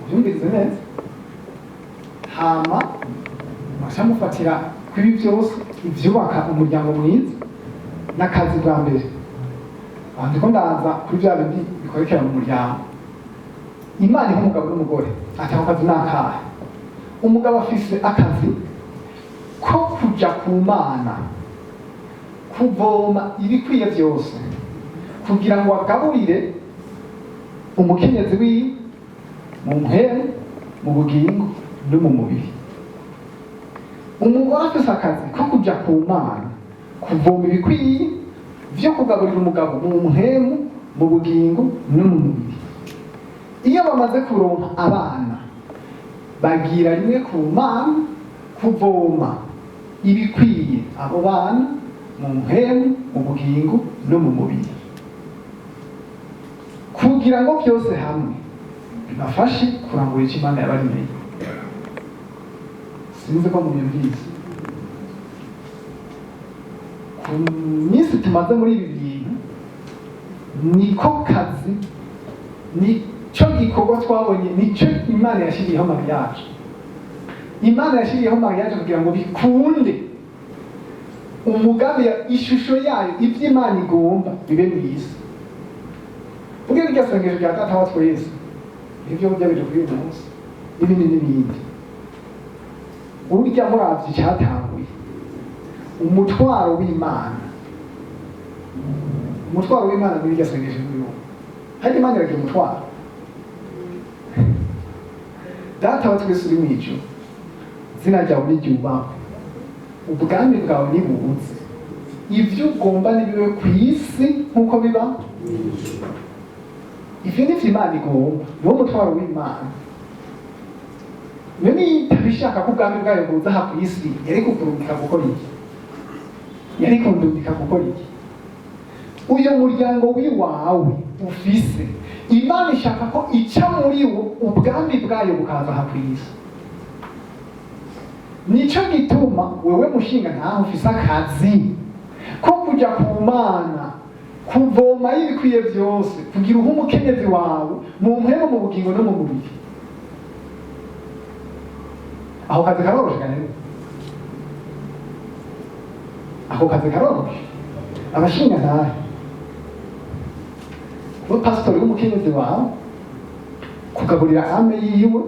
byumvirize neza hama mufatira kuri byose ibyubaka umuryango mwiza n'akazi bwa mbere ndiko ndaza kuri bya bindi bikorekera mu muryango. Imana iha umugabo n'umugore ati ako kazi n'akahe? Umugabo afise akazi ko kuja ku Mana kuvoma ibikwiye byose kugira ngo agaburire umukenyezi wiwe mu mpemu mu bugingo no mu mubiri. Umugore afise akazi ko kuja ku Mana kuvoma ibikwiye vyo kugaburira umugabo mu mpemu mu bugingo no mu mubiri. Iyo bamaze kuronka abana bagira rimwe ku Mana kuvoma ibikwiye abo bana mu mpemu mu bugingo no mu mubiri kugira ngo byose hamwe bibafashe kurangura icyo Imana yabaremeye. Sinzi ko mubyumvise. Ku minsi tumaze muri ibi bintu niko kazi nicyo gikorwa twabonye, nicyo Imana yashyiriyeho mariage. Imana yashyiriyeho mariage kugira ngo bikunde umugabe ishusho yayo ibyo Imana igomba bibe mu isi. Ubwo iryo sengesho rya Data wa twese ibyo burya biri kuri uyu munsi n'ibindi n'ibindi. Urya muravye cyatanguye umutwaro w'Imana muri iryo sengesho n'uyu hari Imana iragira umutwaro. Data wa twese uri mu ijuru, izina ryawe niryubahwe, ubwami bwawe nibuze, ibyo ugomba nibibe ku isi nk'uko biba. Ivyo ni vyo Imana igomba, niwo mutwaro w'Imana. Niyo itabishaka ko ubwami bwayo buza aha ku isi, yari kukurungika gukora iki? Yari kundungika gukora iki? Uyo muryango w'iwawe ufise, Imana ishaka ko ica muri wo ubwami bwayo bukaza aha ku isi. Nico gituma wewe mushinga ntaho ufise akazi ko kuja ku Mana kuvoma ibikwiye byose kugira uha umukenyezi wawe mu mpemu mu bugingo no mu mubiri. Aho kazi karoroshe kanene, ako kazi karoroshe. Abashinga ntahe kuba pasitori w'umukenyezi wawe kugaburira ame yiwe.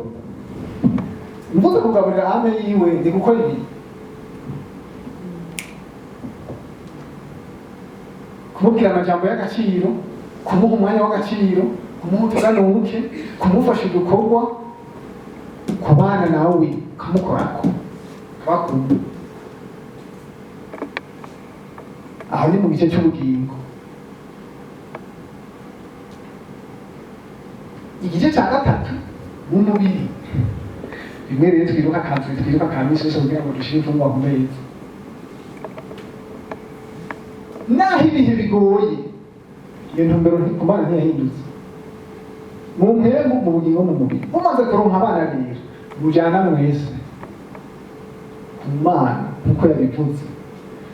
Mvuze kugaburira ame yiwe ndi gukora ibi: kumubwira amajambo y'agaciro, kumuha umwanya w'agaciro, kumuha utuganuke, kumufasha udukorwa, kubana nawe kamukorako twakunda. Aho ni mu gice cy'ubugingo. Igice cya gatatu mu mubiri, bimwe rero twiruka ka misi yose kugira ngo dushire imfungwa ku meza. Naho ibihe bigoye, iyo ntumbero Imana ntiyahindutse. Mu mpemu mu bugingo mu mubiri, umaze kuronka abana rero mujyana mwese ku Mana nk'uko yabivuze.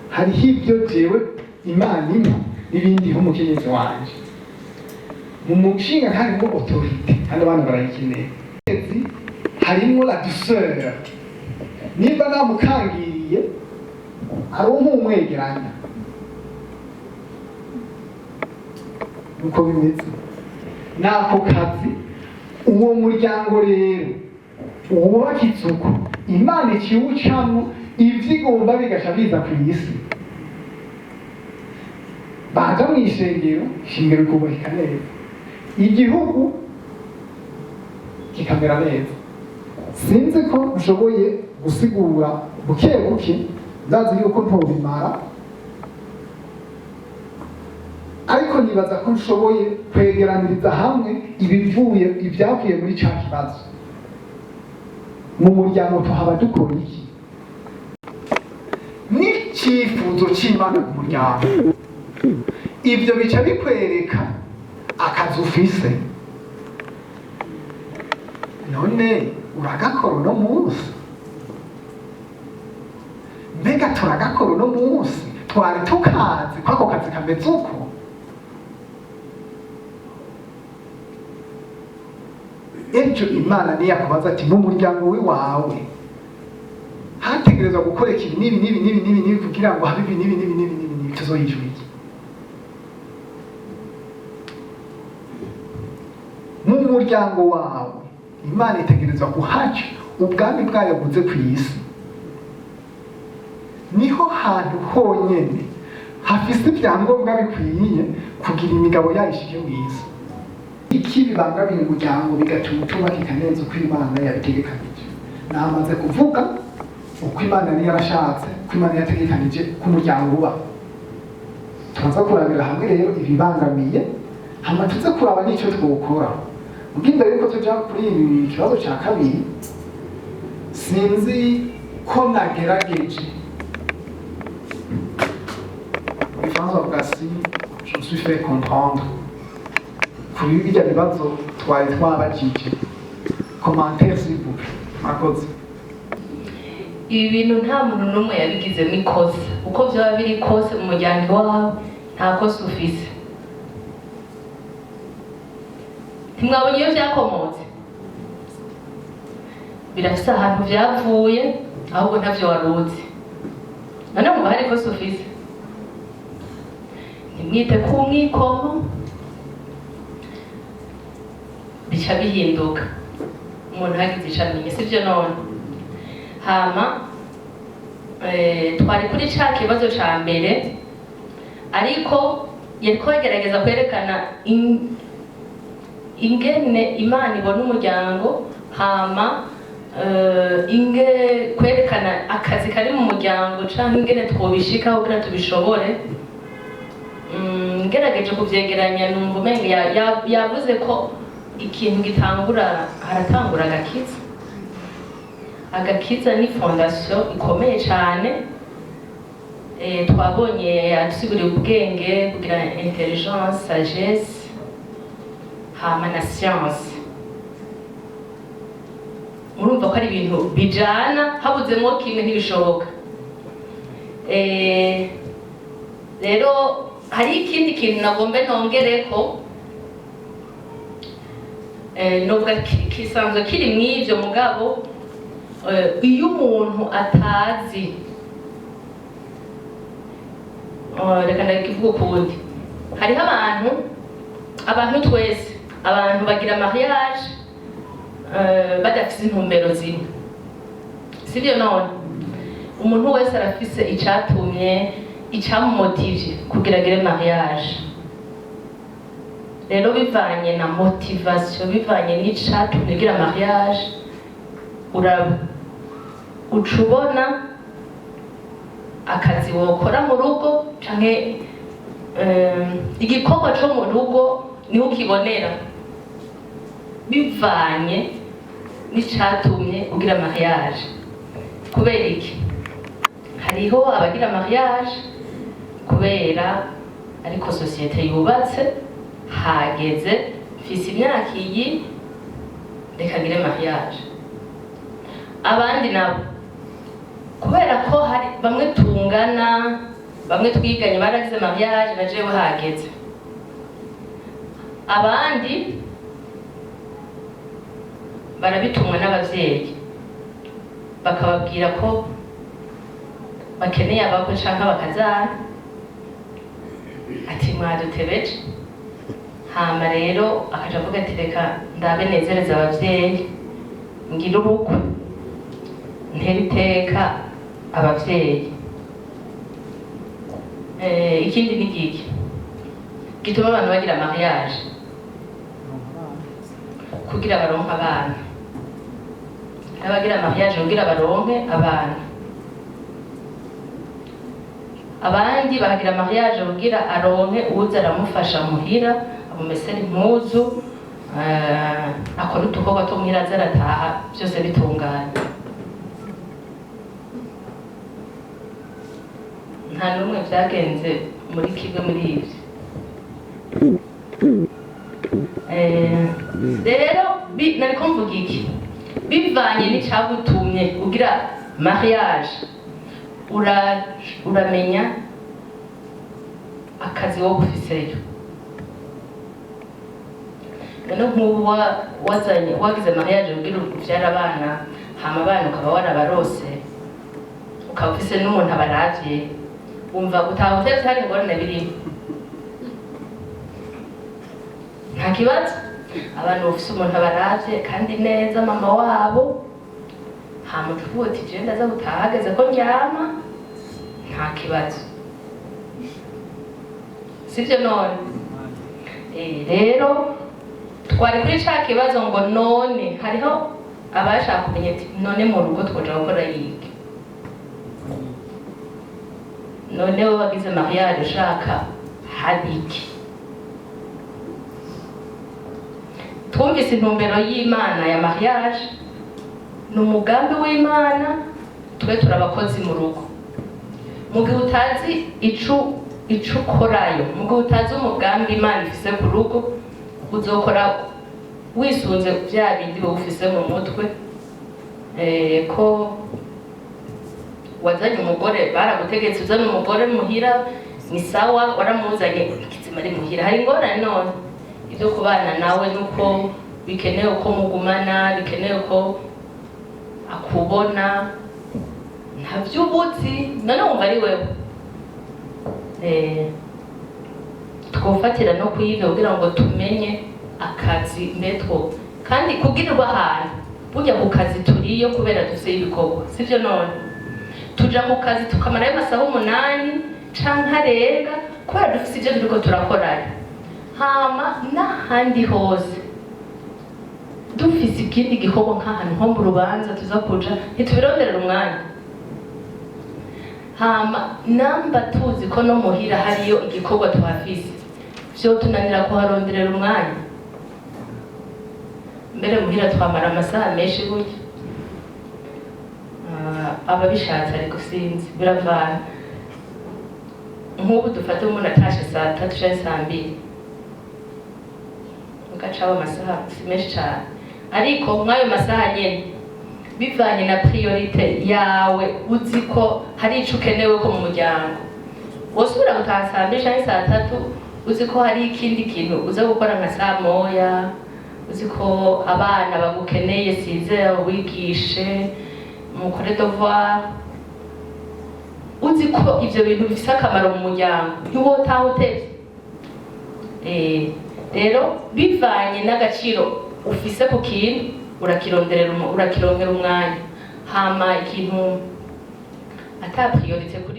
Hariho ibyo jewe Imana impa n'ibindi nk'umukenyezi wanje. Mu mushinga harimo autorité kandi abantu barayikeneye. Harimo la douceur. Niba namukangiriye hari umwegeranya uko bimeze nako kazi. Uwo muryango rero wubakitse uko Imana ikiwucamo ibyo igomba bigasha biza ku isi. Baja mu ishengero, ishengero rikubahika neza, igihugu kikamera neza. Sinzi ko nshoboye gusigura buke buke, ndazi yuko ntobimara, ariko nibaza ko nshoboye kwegeraniriza hamwe ibyavuye muri cya kibazo. Mu muryango tuhaba dukora iki? N'icyifuzo cy'Imana mu muryango. Ibyo bica bikwereka akazi ufise. None uragakora uno munsi? Mbega turagakora uno munsi? Twari tukazi ko ako kazi kameze uko? ejo imana niyo yakubaza ati mu muryango wawe hategerezwa gukoreka ibi n'ibi kugira ngo habe ibi n'ibi tuzoyijura iki? Mu muryango wawe imana itegerezwa kuhaca ubwami bwayo buze ku isi. Niho hantu honyene hafise ibyangombwa bikwiye kugira imigabo yayo ishike mu isi. Iki bibangamiye umuryango bigatuma utubakika neza uko imana yabitegekanije. Namaze kuvuga uko imana yari yarashatse, uko imana yategekanije ku muryango uba. Tumaze kurabira hamwe rero ibibangamiye, hama tuze kuraba n'icyo twokora. Mbwira yuko tuja kuri ibi kibazo cya kabiri, sinzi ko nagerageje. François Bwasi, je me suis fait comprendre. Kuri bijya bibazo twari twabajije. Commentaire s'il vous plaît. Murakoze. Ibi bintu nta muntu n'umwe yabigizemo ikosa. Uko byaba biri kose mu muryango wawe nta kosa ufise. Ntimwabonye iyo byakomotse? Birafise ahantu byavuye ahubwo ntavyo waruzi. None ngo hari kosa ufise? Nimwite ku mwikomo bica bihinduka. Umuntu hagize icamenye sivyo none. Hama twari kuri ca kibazo ca mbere ariko yariko yagerageza kwerekana ingene imana ibona umuryango, hama kwerekana akazi kari mu muryango canke ingene twobishikaho kugira tubishobore. Ngerageje kuvyegeranya numva umenga yavuze ko ikintu gitangura, haratangura agakiza. Agakiza ni fondation ikomeye cyane. Twabonye adusiguriye ubwenge, kugira intelligence, sagesse, hama na science. Murumva ko ari ibintu bijana, habuzemo kimwe ntibishoboka. Rero hari ikindi kintu nagombe nongereko, nubwo kisanzwe kiri mw'ivyo mugabo, iyo umuntu atazi, reka ndakivuga ukundi, hariho abantu twese, abantu bagira mariage badafise intumbero zimwe, sivyo none? Umuntu wese arafise icatumye, icamumotivye kugira agire mariage. Rero bivanye na motivation, bivanye n'icatumye ugira mariage, ucubona akazi wokora mu rugo canke igikorwa co mu rugo niho ukibonera, bivanye n'icatumye ugira mariage. Kubera iki? Hariho abagira mariage kubera ariko societe yubatse, hageze mfise imyaka iyi reka ngire mariage. Abandi nabo kubera ko hari bamwe tungana, bamwe twiganye baragize mariage na jewe hageze. Abandi barabitumwa n'abavyeyi bakababwira ko bakeneye abako canke bakazana, ati mwadutebeje. Hama rero akaja avuga ati reka ndabe nezereza abavyeyi, ngira ubukwe, ntera iteka abavyeyi. Ikindi ni giki gituma abantu bagira mariage, kugira baronke abana. Abagira mariage kugira baronke abana. Abandi bagira mariage kugira aronke uza aramufasha muhira, amumesera impuzu, akora udukorwa two muhira aza arataha byose bitunganye. Nta n'umwe vyagenze muri kimwe muri ivyo. Rero nariko mvuga iki? Bivanye n'icagutumye ugira mariage, uramenya akazi wowe ufiseyo. none nk'ubu wagize mariage ugira uvyara abana hama abana ukaba warabarose ukaba ufise n'umuntu abaravye wumva gutaha utevye hari ingorane birimo nta kibazo abantu bafise umuntu abaravye kandi neza mama wabo hama tuvuga uti je ndaza gutaha hageze ko ndyama nta kibazo sivyo none rero twari kuri ca kibazo ngo none hariho abashaka kumenya ati none mu rugo twoja gukora yiki none we wagize mariage ushaka habiki twumvise intumbero y'Imana ya mariage ni umugambi w'Imana twe turabakozi mu rugo mu gihe utazi ico ukorayo mu gihe utazi umugambi Imana ifise ku rugo uzokora wisunze vya bindi wowe ufise mu mutwe ko wazanye umugore baragutegetse uzana umugore muhira ni sawa waramuzanye ikizima ari muhira hari ingorane none ibyo kubana nawe nuko bikenewe ko mugumana bikenewe ko akubona ntavyo ubuzi none wumva ari wewe twofatira no kwiga kugira ngo tumenye akazi metwo kandi kugirirwa ahantu burya ku kazi turiyo kubera dufise ibikorwa sivyo none tuja mu kazi tukamarayo amasaha 8 canke arenga kubera dufise ivyo turiko turakorana hama n'ahandi hose dufise ikindi gikorwa nk'ahantu nko mu rubanza tuza kuja ntitubironderera umwanya hama namba tuzi ko no muhira hariyo igikorwa tuhafise vyo tunanira kuharonderera umwanya mbere muhira twamara amasaha menshi gutya ababishatse ariko sinzi biravana nk'ubu dufate umuntu atashe saa 3 canke saa 2 ugacaho amasaha si menshi cane ariko mwayo masaha nyene bivanye na priorite yawe uzi ko hari ico ukenewe ko mu muryango wosubira gutaha saa 2 canke saa 3 uzi ko hari ikindi kintu uza gukora nka saa moya uzi ko abana bagukeneye size wigishe mukore devoir uzi ko ivyo bintu bifise akamaro mu muryango ntiwotaha utevye rero bivanye n'agaciro ufise ku kintu urakirongera umwanya hama ikintu ata priorite kuri